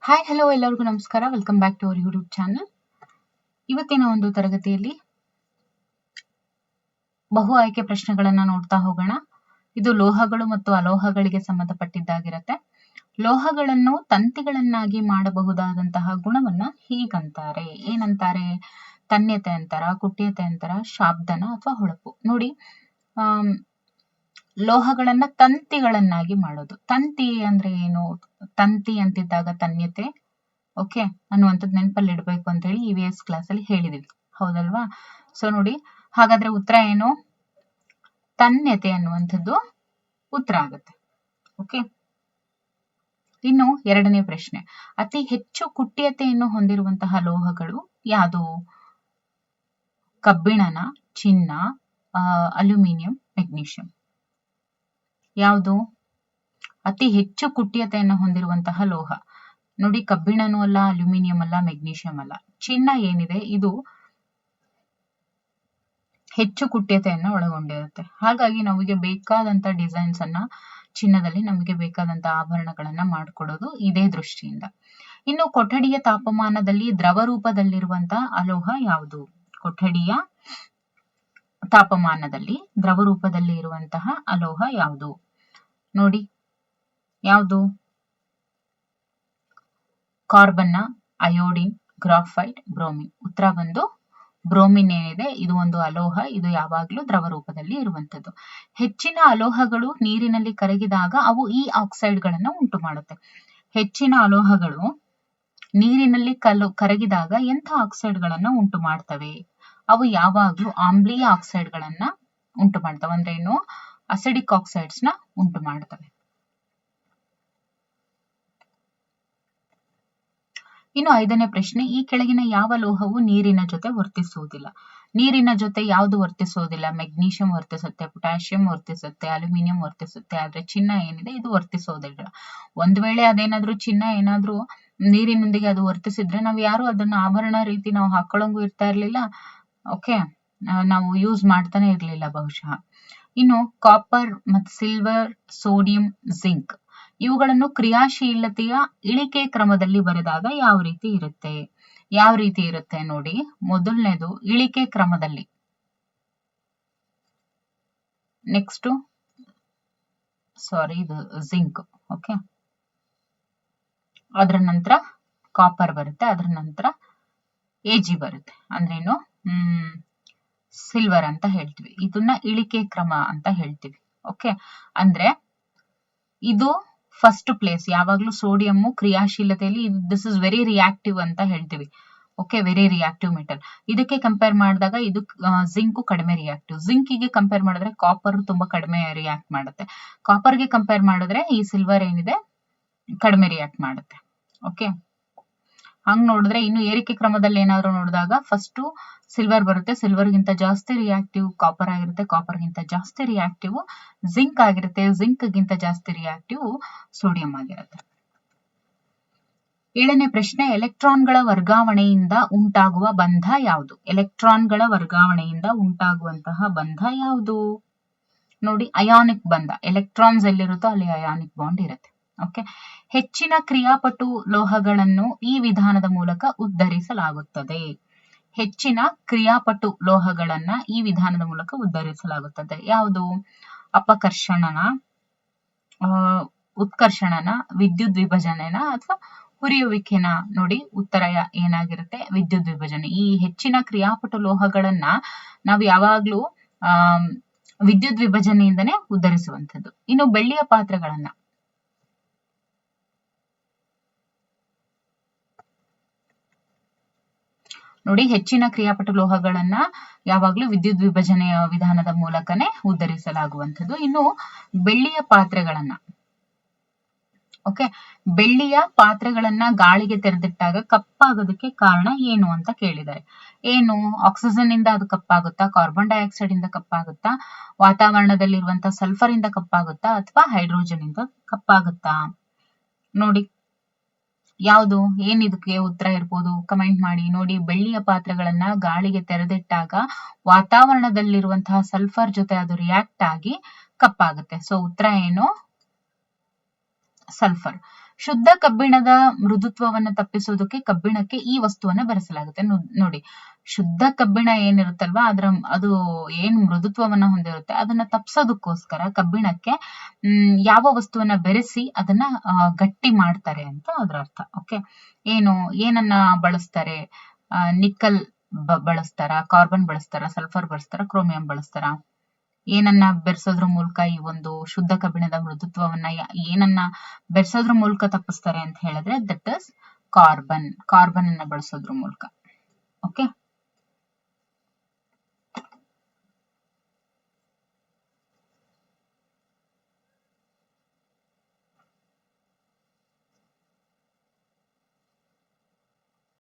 Hi hello ಎಲ್ಲರಿಗೂ ನಮಸ್ಕಾರ. Welcome back to our YouTube channel. ಇವತ್ತಿನ ಒಂದು ತರಗತಿಯಲ್ಲಿ ಬಹು ಆಯ್ಕೆ ಪ್ರಶ್ನೆಗಳನ್ನ ನೋಡ್ತಾ ಹೋಗೋಣ. ಇದು ಲೋಹಗಳು ಮತ್ತು ಅಲೋಹಗಳಿಗೆ ಸಂಬಂಧಪಟ್ಟಿದ್ದಾಗಿರುತ್ತೆ. ಲೋಹಗಳನ್ನು ತಂತಿಗಳನ್ನಾಗಿ ಮಾಡಬಹುದಾದಂತಹ ಗುಣವನ್ನ ಹೀಗಂತಾರೆ. ಏನಂತಾರೆ? ತನ್ಯತೆ ಅಂತಾರ, ಕುಟ್ಯತೆ ಅಂತಾರ, ಶಾಬ್ದನ ಅಥವಾ ಹೊಳಪು. ನೋಡಿ, ಲೋಹಗಳನ್ನ ತಂತಿಗಳನ್ನಾಗಿ ಮಾಡೋದು. ತಂತಿ ಅಂದ್ರೆ ಏನು? ತಂತಿ ಅಂತಿದ್ದಾಗ ತನ್ಯತೆ ಓಕೆ ಅನ್ನುವಂಥದ್ದು ನೆನಪಲ್ಲಿ ಇಡಬೇಕು ಅಂತ ಹೇಳಿ EVS ಕ್ಲಾಸ್ ಅಲ್ಲಿ ಹೇಳಿದೀವಿ, ಹೌದಲ್ವಾ? ಸೊ ನೋಡಿ, ಹಾಗಾದ್ರೆ ಉತ್ತರ ಏನು? ತನ್ಯತೆ ಅನ್ನುವಂಥದ್ದು ಉತ್ತರ ಆಗುತ್ತೆ. ಓಕೆ, ಇನ್ನು ಎರಡನೇ ಪ್ರಶ್ನೆ, ಅತಿ ಹೆಚ್ಚು ಕುಟ್ಯತೆಯನ್ನು ಹೊಂದಿರುವಂತಹ ಲೋಹಗಳು ಯಾವುದು? ಕಬ್ಬಿಣನ, ಚಿನ್ನ, ಅಲ್ಯೂಮಿನಿಯಂ, ಮೆಗ್ನೀಷಿಯಂ. ಯಾವುದು ಅತಿ ಹೆಚ್ಚು ಕುಟ್ಯತೆಯನ್ನು ಹೊಂದಿರುವಂತಹ ಲೋಹ? ನೋಡಿ, ಕಬ್ಬಿಣನೂ ಅಲ್ಲ, ಅಲ್ಯೂಮಿನಿಯಂ ಅಲ್ಲ, ಮೆಗ್ನೀಷಿಯಂ ಅಲ್ಲ. ಚಿನ್ನ ಏನಿದೆ ಇದು ಹೆಚ್ಚು ಕುಟ್ಯತೆಯನ್ನು ಒಳಗೊಂಡಿರುತ್ತೆ. ಹಾಗಾಗಿ ನಮಗೆ ಬೇಕಾದಂತ ಡಿಸೈನ್ಸ್ ಅನ್ನ ಚಿನ್ನದಲ್ಲಿ ನಮಗೆ ಬೇಕಾದಂತ ಆಭರಣಗಳನ್ನ ಮಾಡಿಕೊಡೋದು ಇದೇ ದೃಷ್ಟಿಯಿಂದ. ಇನ್ನು ಕೊಠಡಿಯ ತಾಪಮಾನದಲ್ಲಿ ದ್ರವ ರೂಪದಲ್ಲಿರುವಂತಹ ಅಲೋಹ ಯಾವುದು? ಕೊಠಡಿಯ ತಾಪಮಾನದಲ್ಲಿ ದ್ರವ ರೂಪದಲ್ಲಿ ಇರುವಂತಹ ಅಲೋಹ ಯಾವುದು? ನೋಡಿ, ಯಾವುದು? ಕಾರ್ಬನ್ನ, ಅಯೋಡಿನ್, ಗ್ರಾಫೈಟ್, ಬ್ರೋಮಿನ್. ಉತ್ತರ ಬಂದು ಬ್ರೋಮಿನ್ ಏನಿದೆ ಇದು ಒಂದು ಅಲೋಹ. ಇದು ಯಾವಾಗಲೂ ದ್ರವ ರೂಪದಲ್ಲಿ ಇರುವಂತದ್ದು. ಹೆಚ್ಚಿನ ಅಲೋಹಗಳು ನೀರಿನಲ್ಲಿ ಕರಗಿದಾಗ ಅವು ಈ ಆಕ್ಸೈಡ್ಗಳನ್ನ ಉಂಟು ಮಾಡುತ್ತೆ. ಹೆಚ್ಚಿನ ಅಲೋಹಗಳು ನೀರಿನಲ್ಲಿ ಕರಗಿದಾಗ ಎಂಥ ಆಕ್ಸೈಡ್ಗಳನ್ನ ಉಂಟು ಮಾಡ್ತವೆ? ಅವು ಯಾವಾಗ್ಲೂ ಆಮ್ಲೀಯ ಆಕ್ಸೈಡ್ಗಳನ್ನ ಉಂಟು ಮಾಡ್ತವೆ. ಅಂದ್ರೆ ಏನು? ಅಸಿಡಿಕ್ ಆಕ್ಸೈಡ್ಸ್ ನ ಉಂಟು ಮಾಡ್ತವೆ. ಇನ್ನು ಐದನೇ ಪ್ರಶ್ನೆ, ಈ ಕೆಳಗಿನ ಯಾವ ಲೋಹವು ನೀರಿನ ಜೊತೆ ವರ್ತಿಸುವುದಿಲ್ಲ? ನೀರಿನ ಜೊತೆ ಯಾವುದು ವರ್ತಿಸೋದಿಲ್ಲ? ಮೆಗ್ನೀಷಿಯಂ ವರ್ತಿಸುತ್ತೆ, ಪೊಟ್ಯಾಷಿಯಂ ವರ್ತಿಸುತ್ತೆ, ಅಲ್ಯೂಮಿನಿಯಂ ವರ್ತಿಸುತ್ತೆ. ಆದ್ರೆ ಚಿನ್ನ ಏನಿದೆ ಇದು ವರ್ತಿಸೋದಿಲ್ಲ. ಒಂದ್ ವೇಳೆ ಅದೇನಾದ್ರೂ ಚಿನ್ನ ಏನಾದ್ರೂ ನೀರಿನೊಂದಿಗೆ ಅದು ವರ್ತಿಸಿದ್ರೆ ನಾವು ಯಾರು ಅದನ್ನ ಆಭರಣ ರೀತಿ ನಾವು ಹಾಕೊಳ್ಳಂಗೂ ಇರ್ತಾ ಇರ್ಲಿಲ್ಲ. ಓಕೆ, ನಾವು ಯೂಸ್ ಮಾಡ್ತಾನೆ ಇರ್ಲಿಲ್ಲ ಬಹುಶಃ. ಇನ್ನು ಕಾಪರ್ ಮತ್ತು ಸಿಲ್ವರ್, ಸೋಡಿಯಂ, ಜಿಂಕ್ ಇವುಗಳನ್ನು ಕ್ರಿಯಾಶೀಲತೆಯ ಇಳಿಕೆ ಕ್ರಮದಲ್ಲಿ ಬರೆದಾಗ ಯಾವ ರೀತಿ ಇರುತ್ತೆ? ಯಾವ ರೀತಿ ಇರುತ್ತೆ ನೋಡಿ. ಮೊದಲನೇದು ಇಳಿಕೆ ಕ್ರಮದಲ್ಲಿ, ನೆಕ್ಸ್ಟ್ ಇದು ಜಿಂಕ್. ಓಕೆ, ಅದರ ನಂತರ ಕಾಪರ್ ಬರುತ್ತೆ, ಅದರ ನಂತರ AG ಬರುತ್ತೆ. ಅಂದ್ರೇನು? ಸಿಲ್ವರ್ ಅಂತ ಹೇಳ್ತೀವಿ. ಇದನ್ನ ಇಳಿಕೆ ಕ್ರಮ ಅಂತ ಹೇಳ್ತೀವಿ. ಓಕೆ, ಅಂದ್ರೆ ಇದು ಫಸ್ಟ್ ಪ್ಲೇಸ್. ಯಾವಾಗ್ಲೂ ಸೋಡಿಯಂ ಕ್ರಿಯಾಶೀಲತೆಯಲ್ಲಿ ದಿಸ್ ಇಸ್ ವೆರಿ ರಿಯಾಕ್ಟಿವ್ ಅಂತ ಹೇಳ್ತೀವಿ. Okay, very reactive metal. ಇದಕ್ಕೆ ಕಂಪೇರ್ ಮಾಡಿದಾಗ ಇದು ಜಿಂಕ್ ಕಡಿಮೆ ರಿಯಾಕ್ಟಿವ್. ಜಿಂಕಿಗೆ ಕಂಪೇರ್ ಮಾಡಿದ್ರೆ ಕಾಪರ್ ತುಂಬಾ ಕಡಿಮೆ ರಿಯಾಕ್ಟ್ ಮಾಡುತ್ತೆ. ಕಾಪರ್ಗೆ ಕಂಪೇರ್ ಮಾಡಿದ್ರೆ ಈ ಸಿಲ್ವರ್ ಏನಿದೆ ಕಡಿಮೆ ರಿಯಾಕ್ಟ್ ಮಾಡುತ್ತೆ. ಓಕೆ, ಹಂಗ್ ನೋಡಿದ್ರೆ ಇನ್ನು ಏರಿಕೆ ಕ್ರಮದಲ್ಲಿ ಏನಾದ್ರು ನೋಡಿದಾಗ ಫಸ್ಟ್ ಸಿಲ್ವರ್ ಬರುತ್ತೆ, ಸಿಲ್ವರ್ಗಿಂತ ಜಾಸ್ತಿ ರಿಯಾಕ್ಟಿವ್ ಕಾಪರ್ ಆಗಿರುತ್ತೆ, ಕಾಪರ್ಗಿಂತ ಜಾಸ್ತಿ ರಿಯಾಕ್ಟಿವ್ ಜಿಂಕ್ ಆಗಿರುತ್ತೆ, ಜಿಂಕ್ ಗಿಂತ ಜಾಸ್ತಿ ರಿಯಾಕ್ಟಿವ್ ಸೋಡಿಯಂ ಆಗಿರುತ್ತೆ. ಏಳನೇ ಪ್ರಶ್ನೆ, ಎಲೆಕ್ಟ್ರಾನ್ಗಳ ವರ್ಗಾವಣೆಯಿಂದ ಉಂಟಾಗುವ ಬಂಧ ಯಾವುದು? ಎಲೆಕ್ಟ್ರಾನ್ಗಳ ವರ್ಗಾವಣೆಯಿಂದ ಉಂಟಾಗುವಂತಹ ಬಂಧ ಯಾವುದು? ನೋಡಿ, ಅಯಾನಿಕ್ ಬಂಧ. ಎಲೆಕ್ಟ್ರಾನ್ಸ್ ಎಲ್ಲಿರುತ್ತೋ ಅಲ್ಲಿ ಅಯಾನಿಕ್ ಬಾಂಡ್ ಇರುತ್ತೆ. ಓಕೆ, ಹೆಚ್ಚಿನ ಕ್ರಿಯಾಪಟು ಲೋಹಗಳನ್ನು ಈ ವಿಧಾನದ ಮೂಲಕ ಉದ್ಧರಿಸಲಾಗುತ್ತದೆ. ಹೆಚ್ಚಿನ ಕ್ರಿಯಾಪಟು ಲೋಹಗಳನ್ನ ಈ ವಿಧಾನದ ಮೂಲಕ ಉದ್ಧರಿಸಲಾಗುತ್ತದೆ. ಯಾವುದು? ಅಪಕರ್ಷಣನ, ಉತ್ಕರ್ಷಣನ, ವಿದ್ಯುತ್ ವಿಭಜನೆನ ಅಥವಾ ಹುರಿಯುವಿಕೆನ? ನೋಡಿ, ಉತ್ತರ ಏನಾಗಿರುತ್ತೆ? ವಿದ್ಯುತ್ ವಿಭಜನೆ. ಈ ಹೆಚ್ಚಿನ ಕ್ರಿಯಾಪಟು ಲೋಹಗಳನ್ನ ನಾವು ಯಾವಾಗ್ಲೂ ವಿದ್ಯುತ್ ವಿಭಜನೆಯಿಂದನೇ ಉದ್ಧರಿಸುವಂಥದ್ದು. ಇನ್ನು ಬೆಳ್ಳಿಯ ಪಾತ್ರೆಗಳನ್ನ ನೋಡಿ, ಹೆಚ್ಚಿನ ಕ್ರಿಯಾಪಟು ಲೋಹಗಳನ್ನ ಯಾವಾಗ್ಲೂ ವಿದ್ಯುತ್ ವಿಭಜನೆಯ ವಿಧಾನದ ಮೂಲಕನೇ ಉದ್ಧರಿಸಲಾಗುವಂಥದ್ದು. ಇನ್ನು ಬೆಳ್ಳಿಯ ಪಾತ್ರೆಗಳನ್ನ, ಓಕೆ, ಬೆಳ್ಳಿಯ ಪಾತ್ರೆಗಳನ್ನ ಗಾಳಿಗೆ ತೆರೆದಿಟ್ಟಾಗ ಕಪ್ಪಾಗೋದಕ್ಕೆ ಕಾರಣ ಏನು ಅಂತ ಕೇಳಿದ್ದಾರೆ. ಏನು? ಆಕ್ಸಿಜನ್ ಇಂದ ಅದು ಕಪ್ಪಾಗುತ್ತಾ, ಕಾರ್ಬನ್ ಡೈಆಕ್ಸೈಡ್ ಇಂದ ಕಪ್ಪಾಗುತ್ತಾ, ವಾತಾವರಣದಲ್ಲಿರುವಂತಹ ಸಲ್ಫರ್ ಇಂದ ಕಪ್ಪಾಗುತ್ತಾ, ಅಥವಾ ಹೈಡ್ರೋಜನ್ ಇಂದ ಕಪ್ಪಾಗುತ್ತಾ? ನೋಡಿ, ಯಾವುದು? ಏನಿದಕ್ಕೆ ಉತ್ತರ ಇರ್ಬೋದು? ಕಮೆಂಟ್ ಮಾಡಿ. ನೋಡಿ, ಬೆಳ್ಳಿಯ ಪಾತ್ರೆಗಳನ್ನ ಗಾಳಿಗೆ ತೆರೆದಿಟ್ಟಾಗ ವಾತಾವರಣದಲ್ಲಿರುವಂತಹ ಸಲ್ಫರ್ ಜೊತೆ ಅದು ರಿಯಾಕ್ಟ್ ಆಗಿ ಕಪ್ಪಾಗುತ್ತೆ. ಸೊ ಉತ್ತರ ಏನು? ಸಲ್ಫರ್. ಶುದ್ಧ ಕಬ್ಬಿಣದ ಮೃದುತ್ವವನ್ನ ತಪ್ಪಿಸೋದಕ್ಕೆ ಕಬ್ಬಿಣಕ್ಕೆ ಈ ವಸ್ತುವನ್ನ ಬೆರೆಸಲಾಗುತ್ತೆ. ನೋಡಿ, ಶುದ್ಧ ಕಬ್ಬಿಣ ಏನಿರುತ್ತಲ್ವಾ ಅದು ಏನ್ ಮೃದುತ್ವವನ್ನ ಹೊಂದಿರುತ್ತೆ ಅದನ್ನ ತಪ್ಸೋದಕ್ಕೋಸ್ಕರ ಕಬ್ಬಿಣಕ್ಕೆ ಯಾವ ವಸ್ತುವನ್ನ ಬೆರೆಸಿ ಅದನ್ನ ಗಟ್ಟಿ ಮಾಡ್ತಾರೆ ಅಂತ ಅದ್ರ ಅರ್ಥ. ಓಕೆ, ಏನನ್ನ ಬಳಸ್ತಾರೆ? ನಿಕ್ಕಲ್ ಬಳಸ್ತಾರ, ಕಾರ್ಬನ್ ಬಳಸ್ತಾರ, ಸಲ್ಫರ್ ಬಳಸ್ತಾರ, ಕ್ರೋಮಿಯಂ ಬಳಸ್ತಾರ. ಏನನ್ನ ಬೆರೆಸೋದ್ರ ಮೂಲಕ ಈ ಒಂದು ಶುದ್ಧ ಕಬ್ಬಿಣದ ಮೃದುತ್ವವನ್ನ ಏನನ್ನ ಬೆರೆಸೋದ್ರ ಮೂಲಕ ತಪ್ಪಿಸ್ತಾರೆ ಅಂತ ಹೇಳಿದ್ರೆ ದಟ್ ಇಸ್ ಕಾರ್ಬನ್ ಅನ್ನ ಬಳಸೋದ್ರ ಮೂಲಕ. ಓಕೆ.